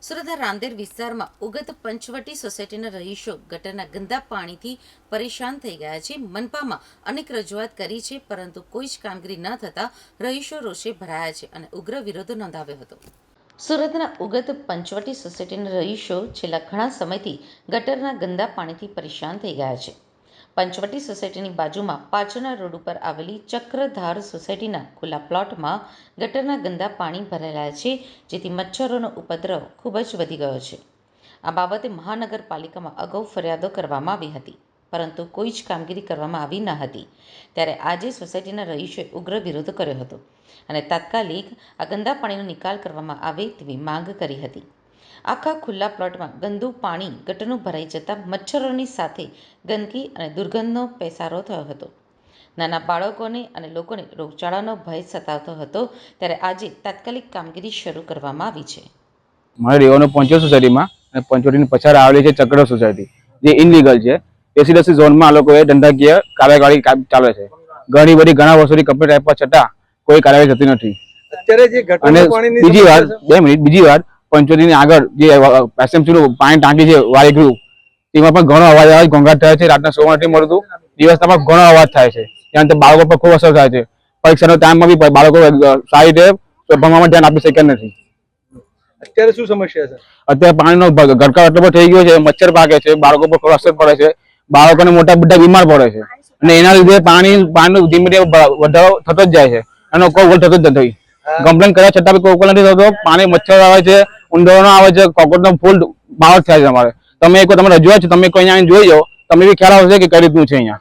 સુરતના રાંદેર વિસ્તારમાં ઉગત પંચવટી સોસાયટીના રહીશો ગટરના ગંદા પાણીથી પરેશાન થઈ ગયા છે। મનપામાં અનેક રજૂઆત કરી છે, પરંતુ કોઈ જ કામગીરી ન થતાં રહીશો રોષે ભરાયા છે અને ઉગ્ર વિરોધ નોંધાવ્યો હતો। સુરતના ઉગત પંચવટી સોસાયટીના રહીશો છેલ્લા ઘણા સમયથી ગટરના ગંદા પાણીથી પરેશાન થઈ ગયા છે। પંચવટી સોસાયટીની બાજુમાં પાછળના રોડ ઉપર આવેલી ચક્રધાર સોસાયટીના ખુલ્લા પ્લોટમાં ગટરના ગંદા પાણી ભરાયેલા છે, જેથી મચ્છરોનો ઉપદ્રવ ખૂબ જ વધી ગયો છે। આ બાબતે મહાનગરપાલિકામાં અગાઉ ફરિયાદો કરવામાં આવી હતી, પરંતુ કોઈ જ કામગીરી કરવામાં આવી ન હતી। ત્યારે આજે સોસાયટીના રહીશોએ ઉગ્ર વિરોધ કર્યો હતો અને તાત્કાલિક આ ગંદા પાણીનો નિકાલ કરવામાં આવે તેવી માંગ કરી હતી। આખા ખુલ્લા પ્લોટમાં ગંદુ પાણી ગટરનું ભરાઈ જતાં મચ્છરોની સાથે ગંદકી અને દુર્ગંધનો પેસારો થયો હતો। નાના બાળકોને અને લોકોને રોગચાળાનો ભય સતાવતો હતો, ત્યારે આજે તાત્કાલિક કામગીરી શરૂ કરવામાં આવી છે। મારે રહેવાનું પંચવટી સોસાયટીમાં અને પંચવટીની પછાડ આવેલી છે ચક્ર સોસાયટી, જે ઇનલીગલ છે। રેસિડેન્સી ઝોનમાં આ લોકોએ ધંધાકીય કાર્યવાહી ચાલે છે। ઘણા વર્ષોથી કમ્પ્લીટ આપ્યા છતાં કોઈ કાર્યવાહી થતી નથી। અત્યારે જે ગટરનું પાણીની બીજી વાર 2 મિનિટ બીજી વાર પંચવટીની આગળ જે એસએમસીનું પાણી ટાંકી છે વાયગૃહ, તેમાં પણ ઘણો અવાજ આવે, ઘોંઘાટ થાય છે। રાતના સોવા નથી મળતું, દિવસના પણ ઘણો અવાજ થાય છે, ત્યાં બાળકો પર ખૂબ અસર થાય છે। પરીક્ષાનો ટાઈમમાં બી બાળકો સારી રીતે ભણવામાં ધ્યાન આપી શક્યા નથી। અત્યારે શું સમસ્યા છે? અત્યારે પાણીનો ગરકાવ એટલો બધો થઈ ગયો છે, મચ્છર પાકે છે, બાળકો પર ખૂબ અસર પડે છે, બાળકોને મોટા બધા બીમાર પડે છે અને એના લીધે પાણીનો ધીમે ધીમે વધારો થતો જ જાય છે, એનો કોઈ ઉકેલ થતો જ નથી। કમ્પ્લેન કર્યા છતાં બી કોઈ ઉકેલ નથી થતો। પાણી મચ્છર આવે છે, ઉંદરનો આવે છે, કોકરોચનો ફૂલ બાવળ થાય છે। તમે એક વાર તમે રજૂઆત છે, તમે કોઈ અહીંયા જોઈ જાઓ, તમે બી ખ્યાલ આવશે કે કઈ રીતનું છે અહીંયા।